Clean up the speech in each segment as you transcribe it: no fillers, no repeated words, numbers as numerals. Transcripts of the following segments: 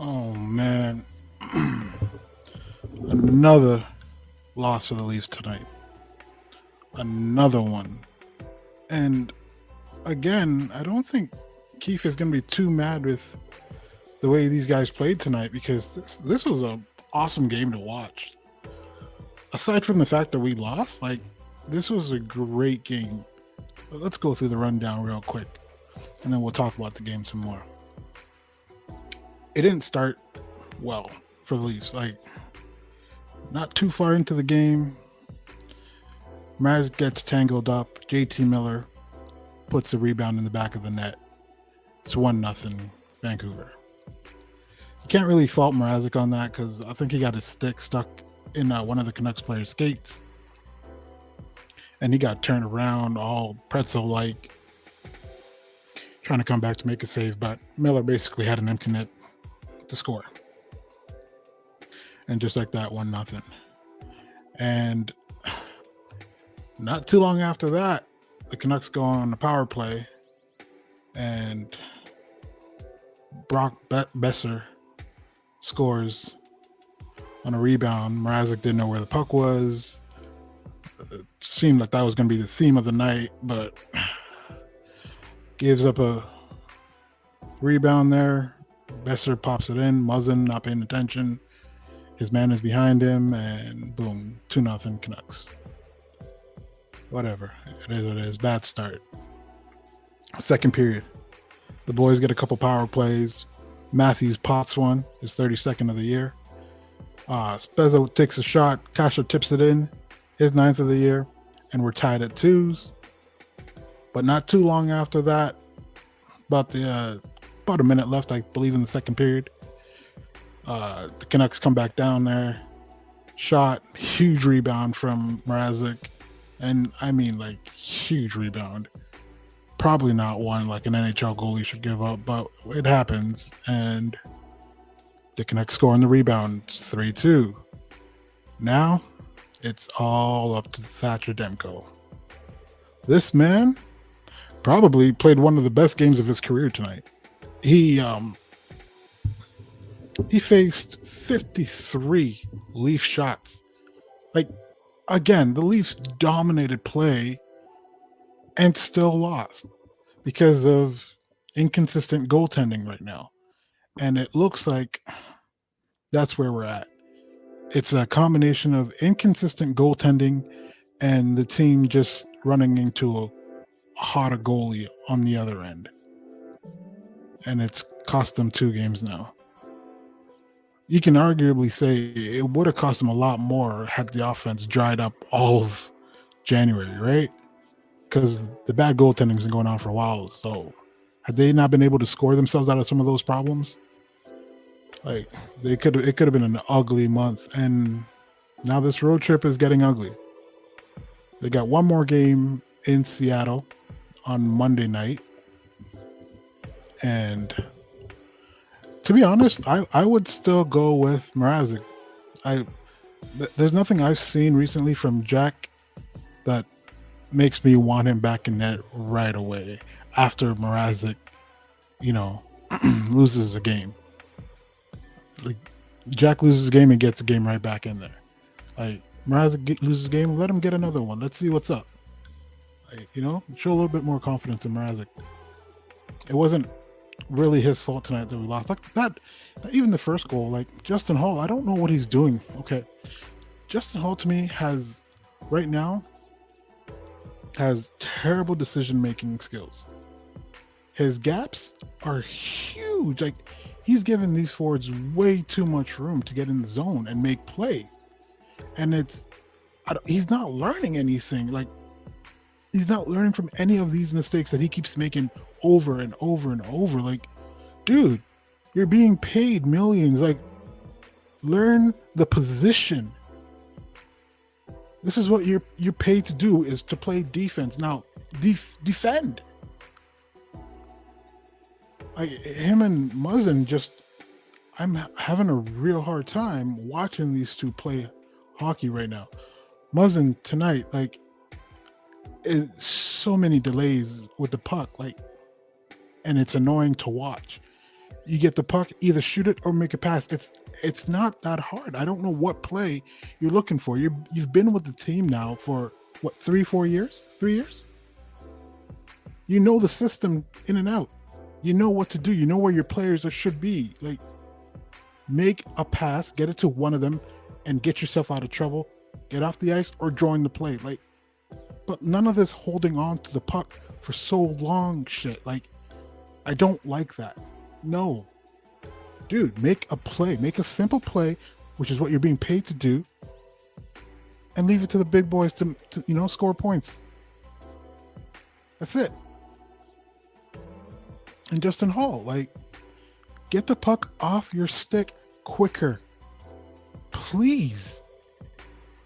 Oh man, another loss for the Leafs tonight. Another one. And again, I don't think Keefe is going to be too mad with the way these guys played tonight because this was a awesome game to watch. Aside from the fact that we lost, like this was a great game. Let's go through the rundown real quick, and then we'll talk about the game some more. It didn't start well for the Leafs. Like not too far into the game, Mraz gets tangled up. JT Miller puts the rebound in the back of the net. It's 1-0 Vancouver. You can't really fault Mrazek on that because I think he got his stick stuck in one of the Canucks players' skates, and he got turned around all pretzel-like, trying to come back to make a save, but Miller basically had an empty net to score. And just like that, 1-0. And not too long after that, the Canucks go on a power play, and Brock Besser scores on a rebound. Mrazek didn't know where the puck was. It seemed like that was going to be the theme of the night, but gives up a rebound there. Besser pops it in. Muzzin not paying attention. His man is behind him, and boom, 2-0 Canucks. Whatever. It is what it is. Bad start. Second period. The boys get a couple power plays. Matthews pots one, his 32nd of the year. Spezza takes a shot. Kasha tips it in, his 9th of the year. And we're tied at 2s. But not too long after that, about a minute left, I believe, in the second period, the Canucks come back down there. Shot, huge rebound from Mrazek. And I mean, like, huge rebound. Probably not one like an NHL goalie should give up, but it happens. And the Canucks score on the rebound. It's 3-2. Now, it's all up to Thatcher Demko. This man probably played one of the best games of his career tonight. He faced 53 Leaf shots. Like, again, the Leafs dominated play and still lost because of inconsistent goaltending right now. And it looks like that's where we're at. It's a combination of inconsistent goaltending and the team just running into a hotter goalie on the other end. And it's cost them 2 games now. You can arguably say it would have cost them a lot more had the offense dried up all of January, right? Because the bad goaltending has been going on for a while. So had they not been able to score themselves out of some of those problems, like it could have been an ugly month. And now this road trip is getting ugly. They got one more game in Seattle on Monday night. And to be honest, I would still go with Mrazek. There's nothing I've seen recently from Jack that makes me want him back in net right away after Mrazek, loses a game. Like Jack loses a game and gets a game right back in there. Like Mrazek loses a game, let him get another one. Let's see what's up. Like, show a little bit more confidence in Mrazek. It wasn't really his fault tonight that we lost. Like that even the first goal, like Justin Hall, I don't know what he's doing. Okay. Justin Hall to me has right now terrible decision-making skills. His gaps are huge. Like he's giving these forwards way too much room to get in the zone and make plays. And he's not learning anything. Like he's not learning from any of these mistakes that he keeps making over and over and over. Like, dude, you're being paid millions. Like, learn the position. This is what you're paid to do, is to play defense. Now, defend. Him and Muzzin I'm having a real hard time watching these two play hockey right now. Muzzin tonight, like, is so many delays with the puck, like, and it's annoying to watch. You get the puck, either shoot it or make a pass. It's not that hard. I don't know what play you're looking for. You've been with the team now for what, 3-4 years? 3 years? You know the system in and out. You know what to do. You know where your players should be. Like, make a pass, get it to one of them, and get yourself out of trouble. Get off the ice or join the play. Like, but none of this holding on to the puck for so long shit. Like, I don't like that. No. Dude, make a play. Make a simple play, which is what you're being paid to do, and leave it to the big boys to score points. That's it. And Justin Hall, like, get the puck off your stick quicker. Please.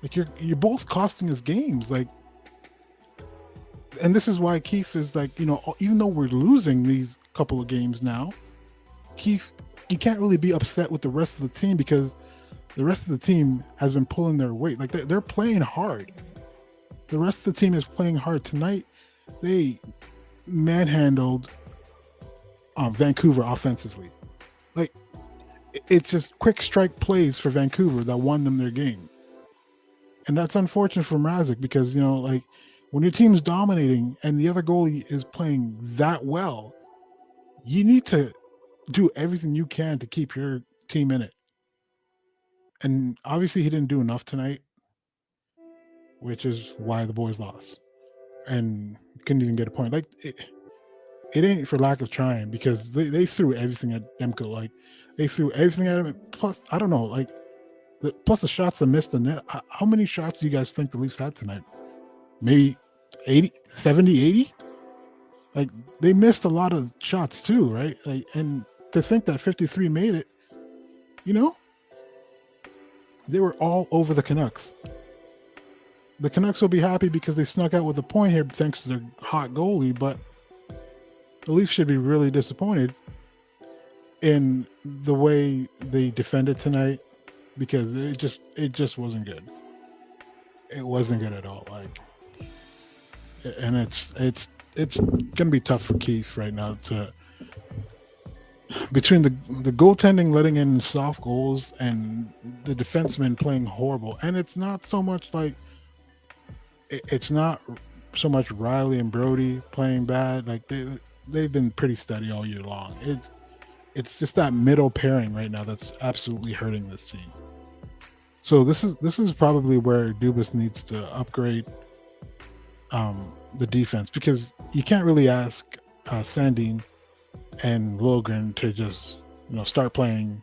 Like, you're both costing us games. Like, and this is why Keefe is like, even though we're losing these couple of games now, Keefe, you can't really be upset with the rest of the team because the rest of the team has been pulling their weight. Like, they're playing hard. The rest of the team is playing hard. Tonight, they manhandled Vancouver offensively. Like, it's just quick strike plays for Vancouver that won them their game. And that's unfortunate for Mrazek because, like, when your team's dominating and the other goalie is playing that well, you need to do everything you can to keep your team in it. And obviously he didn't do enough tonight, which is why the boys lost. And couldn't even get a point. Like, it ain't for lack of trying because they threw everything at Demko. Like, they threw everything at him. Plus, I don't know, like, plus the shots that missed the net. How many shots do you guys think the Leafs had tonight? Maybe 80, 70, 80? Like, they missed a lot of shots too, right? Like, and to think that 53 made it, they were all over the Canucks. The Canucks will be happy because they snuck out with a point here thanks to their hot goalie, but the Leafs should be really disappointed in the way they defended tonight because it just wasn't good. It wasn't good at all. Like, and it's gonna be tough for Keefe right now to between the goaltending letting in soft goals and the defensemen playing horrible. And it's not so much like it's not so much Riley and Brody playing bad. Like, they've been pretty steady all year long. It's just that middle pairing right now that's absolutely hurting this team. So this is probably where Dubas needs to upgrade the defense because you can't really ask Sandin and Lilgren to just start playing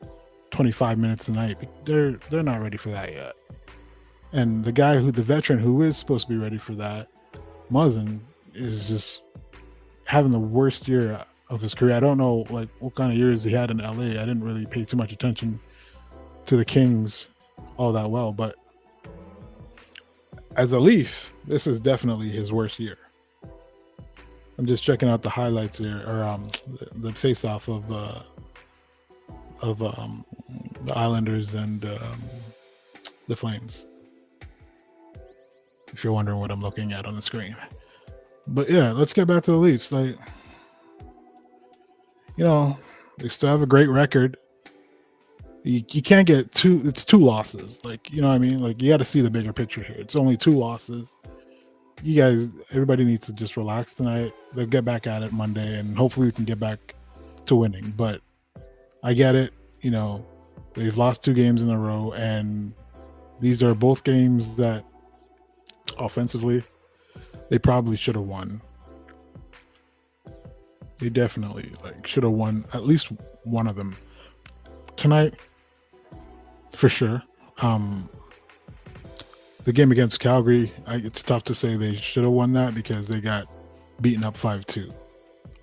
25 minutes a night. They're not ready for that yet. And the veteran who is supposed to be ready for that, Muzzin, is just having the worst year of his career. I don't know like what kind of years he had in LA. I didn't really pay too much attention to the Kings all that well, but as a Leaf, this is definitely his worst year. I'm just checking out the highlights here, or the face-off of the Islanders and the Flames. If you're wondering what I'm looking at on the screen, but yeah, let's get back to the Leafs. Like, they still have a great record. You can't get it's two losses. Like, you know what I mean? Like, you got to see the bigger picture here. It's only 2 losses. Everybody needs to just relax tonight. They'll get back at it Monday, and hopefully we can get back to winning. But I get it. They've lost 2 games in a row, and these are both games that offensively they probably should have won. They definitely should have won at least one of them tonight, for sure. The game against Calgary, it's tough to say they should have won that because they got beaten up 5-2,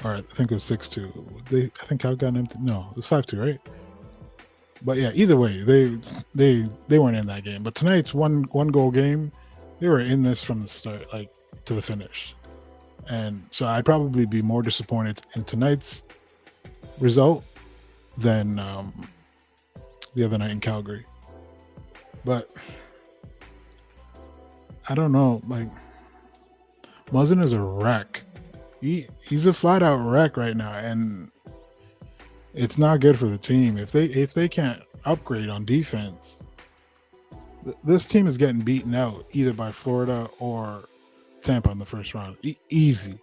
or I think it was 6-2. I think Calgary got empty. No, it was 5-2, right? But yeah, either way, they weren't in that game. But tonight's one goal game. They were in this from the start, to the finish. And so I'd probably be more disappointed in tonight's result than the other night in Calgary. But I don't know. Muzzin is a wreck. He's a flat out wreck right now, and It's not good for the team if they can't upgrade on defense. This team is getting beaten out either by Florida or Tampa in the first round. Easy,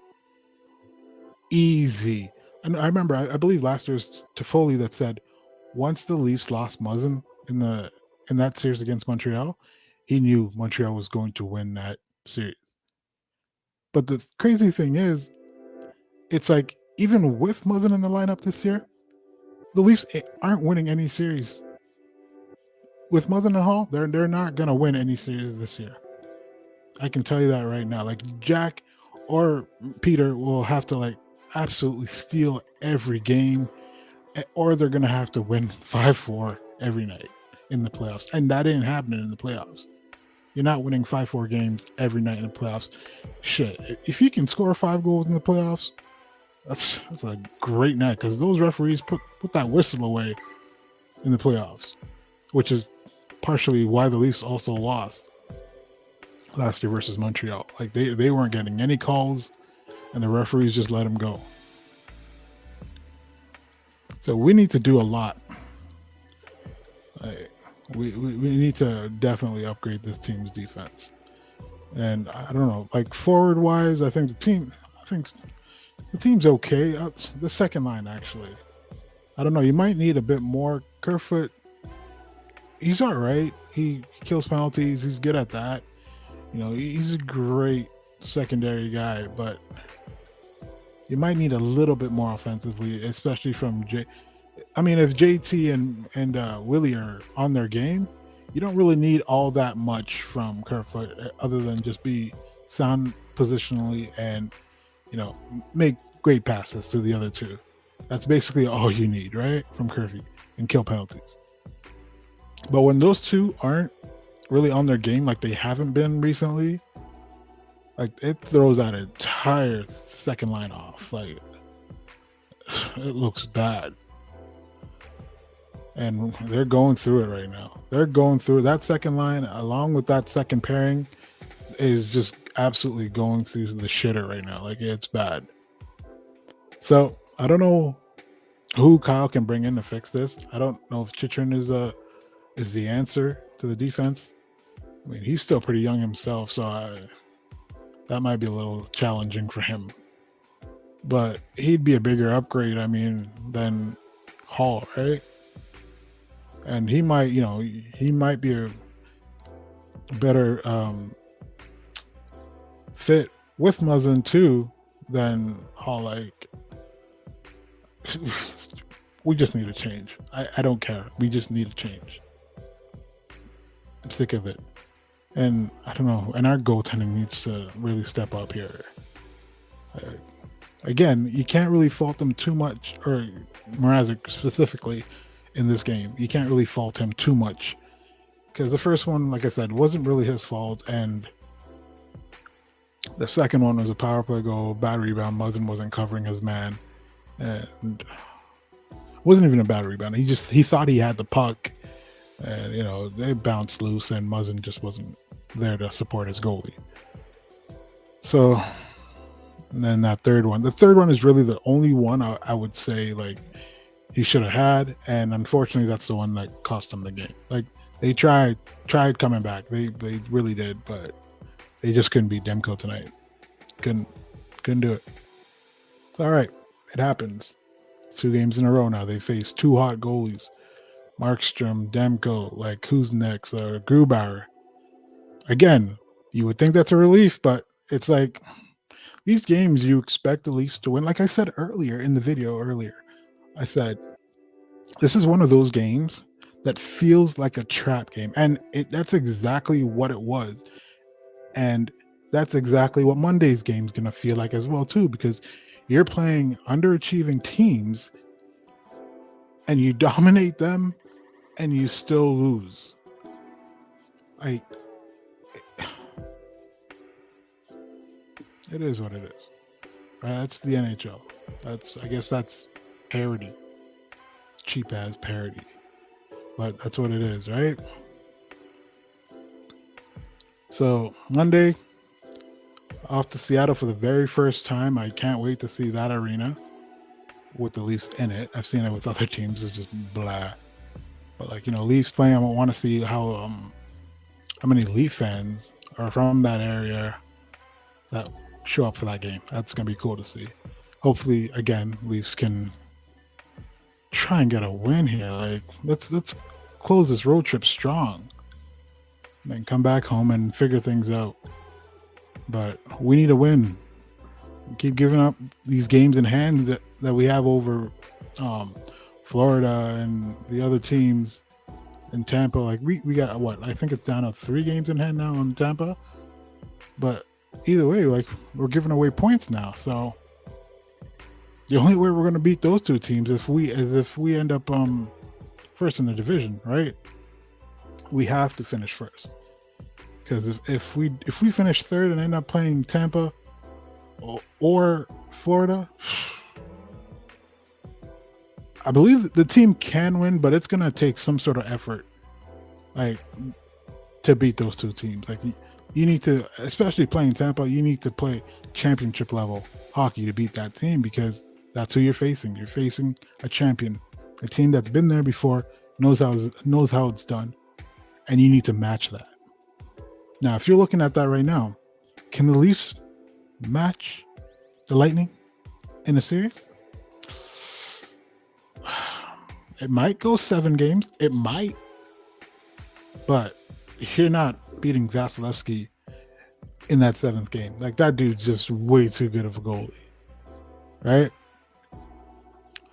easy. And I remember, I believe last year's Toffoli that said once the Leafs lost Muzzin in that series against Montreal, he knew Montreal was going to win that series. But the crazy thing is, it's like even with Muzzin in the lineup this year, the Leafs aren't winning any series. With Muzzin and Hall, they're not gonna win any series this year. I can tell you that right now. Like Jack or Peter will have to like absolutely steal every game, or they're gonna have to win 5-4 every night in the playoffs, and that ain't happening in the playoffs. You're not winning 5-4 games every night in the playoffs. Shit, if you can score 5 goals in the playoffs, that's a great night because those referees put that whistle away in the playoffs, which is partially why the Leafs also lost last year versus Montreal. Like they weren't getting any calls, and the referees just let them go. So we need to do a lot. We need to definitely upgrade this team's defense. And I don't know, like forward wise, I think the team's okay. The second line actually, I don't know. You might need a bit more. Kerfoot, he's all right. He kills penalties. He's good at that. You know, he's a great secondary guy, but you might need a little bit more offensively, especially from J. I mean, if JT and Willie are on their game, you don't really need all that much from Kerfoot other than just be sound positionally and, you know, make great passes to the other two. That's basically all you need, right, from Kerfoot, and kill penalties. But when those two aren't really on their game like they haven't been recently, like it throws that entire second line off. Like it looks bad. And they're going through it right now. They're going through that second line along with that second pairing is just absolutely going through the shitter right now. Like it's bad. So I don't know who Kyle can bring in to fix this. I don't know if Chychrun is the answer to the defense. I mean, he's still pretty young himself, so that might be a little challenging for him. But he'd be a bigger upgrade, I mean, than Hall, right? And he might be a better fit with Muzzin too than Hall. Like, we just need a change. I don't care. We just need a change. I'm sick of it. And I don't know. And our goaltending needs to really step up here. Again, you can't really fault them too much, or Mrazek specifically in this game. You can't really fault him too much because the first one, like I said, wasn't really his fault, and the second one was a power play goal, bad rebound. Muzzin wasn't covering his man, and it wasn't even a bad rebound. He thought he had the puck, and you know they bounced loose, and Muzzin just wasn't there to support his goalie. So, and then the third one is really the only one I would say like he should have had, and unfortunately that's the one that cost him the game. Like they tried coming back, they really did, but they just couldn't beat Demko tonight. Couldn't do it. It's all right, it happens. 2 games in a row now they face 2 hot goalies, Markstrom, Demko. Like who's next? Grubauer. Again, you would think that's a relief, but it's like these games you expect the Leafs to win. Like I said earlier in the video I said, this is one of those games that feels like a trap game. And that's exactly what it was. And that's exactly what Monday's game is going to feel like as well, too, because you're playing underachieving teams and you dominate them and you still lose. Like, it is what it is. Right? That's the NHL. I guess that's parody. Cheap ass parody. But that's what it is, right? So Monday, off to Seattle for the very first time. I can't wait to see that arena. with the Leafs in it. I've seen it with other teams. It's just blah. But like, Leafs playing, I want to see how many Leaf fans are from that area that show up for that game. That's gonna be cool to see. Hopefully, again, Leafs can try and get a win here. Like, let's close this road trip strong, and then come back home and figure things out. But we need a win. We keep giving up these games in hands that we have over Florida and the other teams in Tampa. Like we got what? I think it's down to 3 games in hand now on Tampa. But either way, like, we're giving away points now. So the only way we're going to beat those 2 teams if we end up first in the division, right? We have to finish first, because if we finish third and end up playing Tampa or Florida, I believe the team can win, but it's going to take some sort of effort, like, to beat those 2 teams. Like, you need to, especially playing Tampa, you need to play championship level hockey to beat that team, because that's who you're facing. You're facing a champion, a team that's been there before, knows how it's done, and you need to match that. Now, if you're looking at that right now, can the Leafs match the Lightning in a series? It might go 7 games. It might. But you're not beating Vasilevsky in that 7th game. Like, that dude's just way too good of a goalie. Right?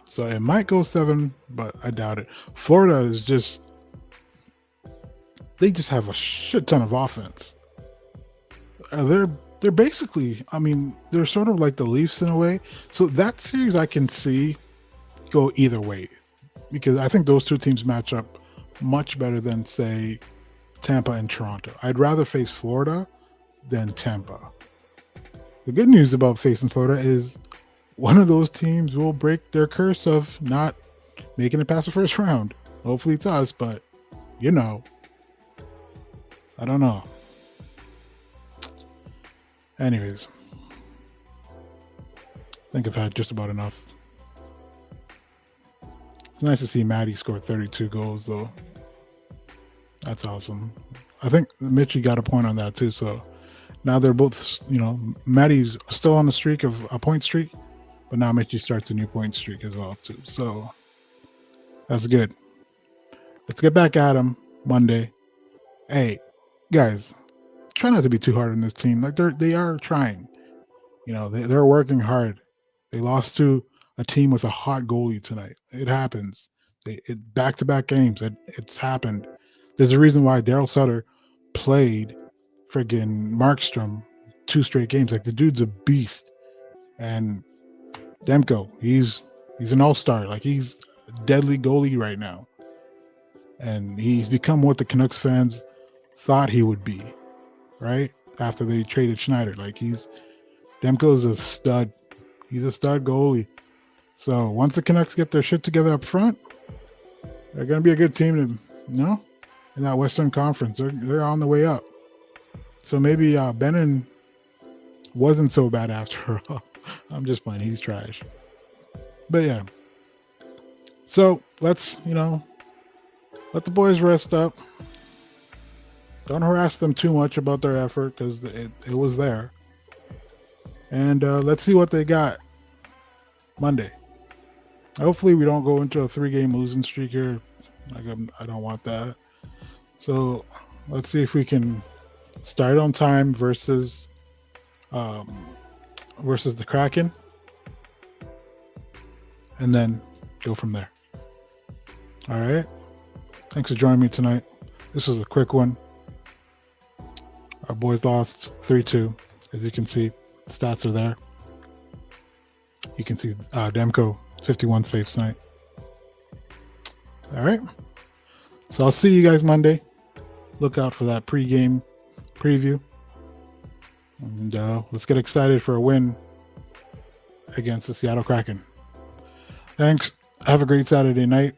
So it might go 7, but I doubt it. Florida is just... They just have a shit ton of offense. They're basically... I mean, they're sort of like the Leafs in a way. So that series I can see go either way, because I think those 2 teams match up much better than, say, Tampa and Toronto. I'd rather face Florida than Tampa. The good news about facing Florida is one of those teams will break their curse of not making it past the first round. Hopefully it's us, but I don't know. Anyways, I think I've had just about enough. It's nice to see Maddie score 32 goals, though. That's awesome. I think Mitchie got a point on that, too. So now they're both, Maddie's still on the streak of a point streak, but now Mitchie starts a new point streak as well, too. So that's good. Let's get back at him Monday. Hey, guys, try not to be too hard on this team. Like, they are trying. They're working hard. They lost to a team with a hot goalie tonight. It happens. Back-to-back games. It's happened. There's a reason why Daryl Sutter played friggin' Markstrom 2 straight games. Like, the dude's a beast. And Demko, he's an all-star. Like, he's a deadly goalie right now. And he's become what the Canucks fans thought he would be, right? After they traded Schneider. Like, Demko's a stud. He's a stud goalie. So once the Canucks get their shit together up front, they're going to be a good team in that Western Conference. They're on the way up. So maybe Bennon wasn't so bad after all. I'm just playing. He's trash. But yeah. So let's, let the boys rest up. Don't harass them too much about their effort, because it was there. And let's see what they got Monday. Hopefully we don't go into a 3-game losing streak here. I don't want that. So let's see if we can start on time versus the Kraken, and then go from there. All right. Thanks for joining me tonight. This was a quick one. Our boys lost 3-2. As you can see, the stats are there. You can see Demko, 51 saves tonight. All right. So I'll see you guys Monday. Look out for that pre-game preview. And let's get excited for a win against the Seattle Kraken. Thanks. Have a great Saturday night.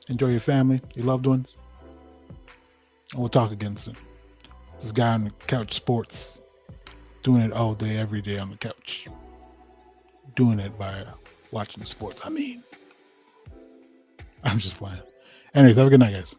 Enjoy your family, your loved ones. And we'll talk again soon. This guy on the couch sports, doing it all day, every day on the couch. Doing it by watching the sports. I mean, I'm just playing. Anyways, have a good night, guys.